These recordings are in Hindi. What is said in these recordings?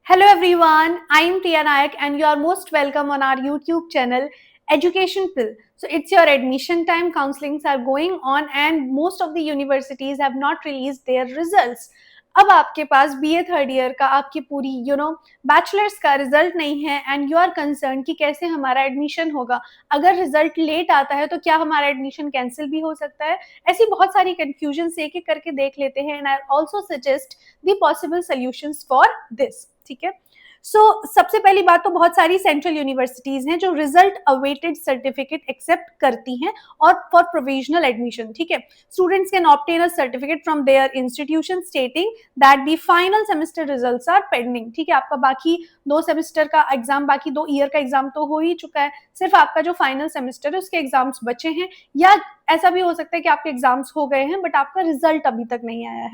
Hello everyone, I am Tia Nayak and you are most welcome on our YouTube channel Education Pill. So it's your admission time, counselings are going on and most of the universities have not released their results. अब आपके पास BA थर्ड ईयर का आपकी पूरी बैचलर्स का रिजल्ट नहीं है एंड यू आर कंसर्न कि कैसे हमारा एडमिशन होगा। अगर रिजल्ट लेट आता है तो क्या हमारा एडमिशन कैंसिल भी हो सकता है। ऐसी बहुत सारी कंफ्यूजन एक एक करके देख लेते हैं and I also suggest the possible solutions for this. ठीक है, सबसे पहली बात तो बहुत सारी सेंट्रल यूनिवर्सिटीज हैं जो रिजल्ट अवेटेड सर्टिफिकेट एक्सेप्ट करती हैं और फॉर प्रोविजनल एडमिशन। ठीक है, students can obtain a certificate from their institution stating that the final semester results are pending. ठीक है, आपका बाकी 2 सेमेस्टर का एग्जाम, बाकी 2 ईयर का एग्जाम तो हो ही चुका है, सिर्फ आपका जो फाइनल सेमेस्टर है उसके एग्जाम्स बचे हैं, या ऐसा भी हो सकता है कि आपके एग्जाम्स हो गए हैं बट आपका रिजल्ट अभी तक नहीं आया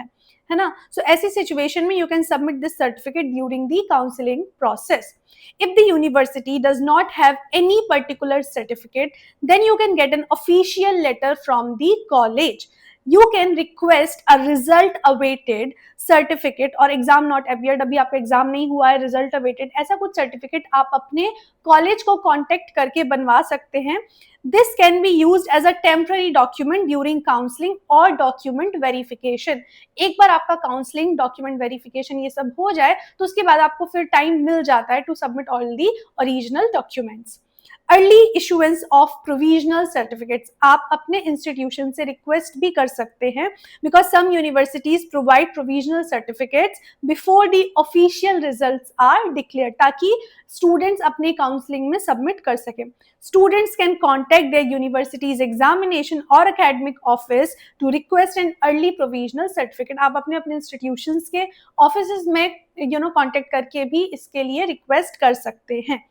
है ना। सो ऐसी सिचुएशन में you can submit this certificate during the counselling process. If the university does not have any particular certificate, then you can get an official letter from the college. You can request a result awaited certificate और एग्जाम नॉट अपियर्ड, अभी आपका एग्जाम नहीं हुआ है, रिजल्ट अवेटेड, ऐसा कुछ सर्टिफिकेट आप अपने कॉलेज को कांटेक्ट करके बनवा सकते हैं। This can be used as a temporary document during counselling और डॉक्यूमेंट वेरिफिकेशन। एक बार आपका काउंसलिंग, डॉक्यूमेंट वेरिफिकेशन ये सब हो जाए तो उसके बाद आपको फिर टाइम मिल जाता है to submit all the original documents. Early issuance of provisional certificates, आप अपने इंस्टीट्यूशन से रिक्वेस्ट भी कर सकते हैं because some universities provide provisional certificates before the official results are declare, ताकि स्टूडेंट्स अपने काउंसलिंग में सबमिट कर सकें। Students can contact their universities examination और academic office to request an early provisional certificate. आप अपने अपने इंस्टीट्यूशंस के ऑफिस में कॉन्टेक्ट करके भी इसके लिए रिक्वेस्ट कर सकते हैं।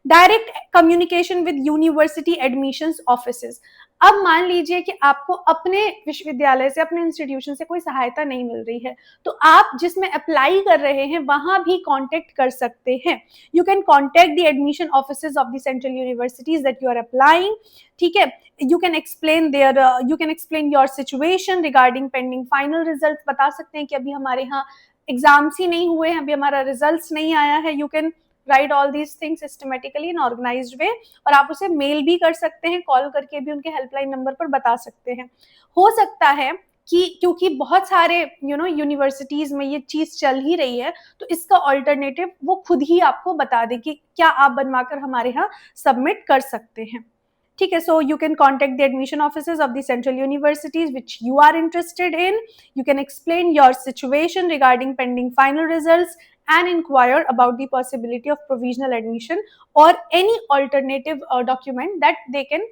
Direct communication with university admissions offices, अब मान लीजिए कि आपको अपने विश्वविद्यालय से, अपने इंस्टीट्यूशन से कोई सहायता नहीं मिल रही है, तो आप जिसमें अप्लाई कर रहे हैं वहां भी कांटेक्ट कर सकते हैं। You can contact the admission offices of the central universities that you are applying. ठीक है, you can explain your situation regarding pending final result, बता सकते हैं कि अभी हमारे यहाँ एग्जाम्स ही नहीं हुए हैं, अभी हमारा रिजल्ट नहीं आया है। You can write all these things systematically in organised way, और आप उसे मेल भी कर सकते हैं, कॉल करके भी उनके हेल्पलाइन नंबर पर बता सकते हैं। हो सकता है कि क्योंकि बहुत सारे यूनिवर्सिटीज में ये चीज चल ही रही है, तो इसका ऑल्टरनेटिव वो खुद ही आपको बता दे कि क्या आप बनवाकर हमारे यहाँ सबमिट कर सकते हैं। ठीक है, so you can contact the admission offices of the central universities which you are interested in. You can explain your situation regarding pending final results and inquire about the possibility of provisional admission or any alternative document that they can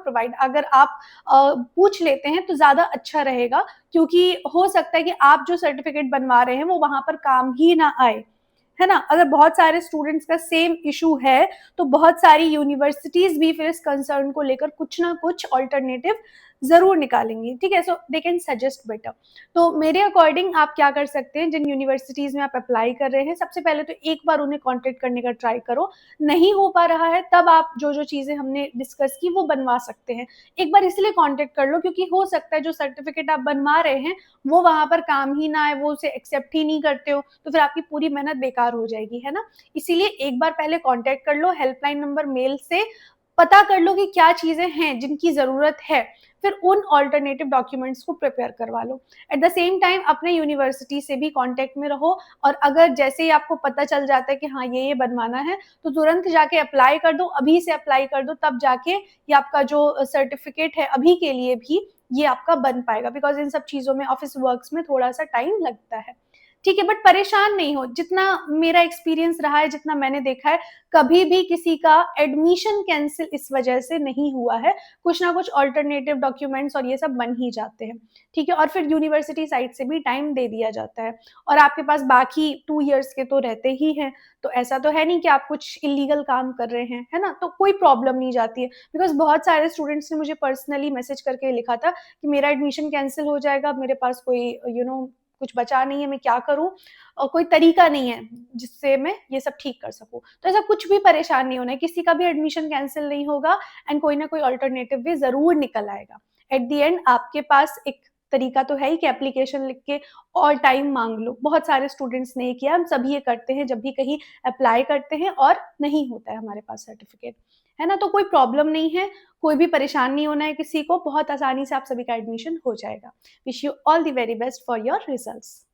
provide। अगर आप पूछ लेते हैं तो ज्यादा अच्छा रहेगा, क्योंकि हो सकता है कि आप जो सर्टिफिकेट बनवा रहे हैं वो वहां पर काम ही ना आए, है ना। अगर बहुत सारे स्टूडेंट्स का सेम इशू है तो बहुत सारी यूनिवर्सिटीज भी फिर इस कंसर्न को लेकर कुछ ना कुछ ऑल्टरनेटिव जरूर निकालेंगी। ठीक है, सो दे कैन सजेस्ट बेटर। तो मेरे अकॉर्डिंग आप क्या कर सकते हैं, जिन यूनिवर्सिटीज में आप अप्लाई कर रहे हैं, सबसे पहले तो एक बार उन्हें कॉन्टेक्ट करने का ट्राई करो। नहीं हो पा रहा है तब आप जो जो चीजें हमने डिस्कस की वो बनवा सकते हैं। एक बार इसलिए कॉन्टेक्ट कर लो क्योंकि हो सकता है जो सर्टिफिकेट आप बनवा रहे हैं वो वहां पर काम ही ना आए, वो उसे एक्सेप्ट ही नहीं करते हो, तो फिर आपकी पूरी मेहनत बेकार हो जाएगी, है ना। इसीलिए एक बार पहले कॉन्टेक्ट कर लो, हेल्पलाइन नंबर, मेल से पता कर लो कि क्या चीजें हैं जिनकी जरूरत है, फिर उन ऑल्टरनेटिव डॉक्यूमेंट्स को प्रिपेयर करवा लो। एट द सेम टाइम अपने यूनिवर्सिटी से भी कांटेक्ट में रहो, और अगर जैसे ही आपको पता चल जाता है कि हाँ ये बनवाना है तो तुरंत जाके अप्लाई कर दो, अभी से अप्लाई कर दो, तब जाके ये आपका जो सर्टिफिकेट है अभी के लिए भी ये आपका बन पाएगा, बिकॉज इन सब चीजों में, ऑफिस वर्क्स में थोड़ा सा टाइम लगता है। ठीक है, बट परेशान नहीं हो। जितना मेरा एक्सपीरियंस रहा है, जितना मैंने देखा है, कभी भी किसी का एडमिशन कैंसिल इस वजह से नहीं हुआ है। कुछ ना कुछ ऑल्टरनेटिव डॉक्यूमेंट्स और ये सब बन ही जाते हैं। ठीक है, और फिर यूनिवर्सिटी साइड से भी टाइम दे दिया जाता है, और आपके पास बाकी 2 इयर्स के तो रहते ही हैं, तो ऐसा तो है नहीं कि आप कुछ इलीगल काम कर रहे हैं, है ना। तो कोई प्रॉब्लम नहीं जाती है, बिकॉज बहुत सारे स्टूडेंट्स ने मुझे पर्सनली मैसेज करके लिखा था कि मेरा एडमिशन कैंसिल हो जाएगा, मेरे पास कोई कुछ बचा नहीं है, मैं क्या करूं, और कोई तरीका नहीं है जिससे मैं ये सब ठीक कर सकूं। तो ऐसा कुछ भी परेशान नहीं होना है, किसी का भी एडमिशन कैंसिल नहीं होगा, एंड कोई ना कोई अल्टरनेटिव वे जरूर निकल आएगा। एट द एंड आपके पास एक तरीका तो है ही कि एप्लीकेशन लिख के और टाइम मांग लो। बहुत सारे स्टूडेंट्स ने ये किया, हम सभी ये करते हैं जब भी कहीं अप्लाई करते हैं और नहीं होता है हमारे पास सर्टिफिकेट, है ना? तो कोई प्रॉब्लम नहीं है, कोई भी परेशान नहीं होना है किसी को, बहुत आसानी से आप सभी का एडमिशन हो जाएगा। Wish you all the very best for your results.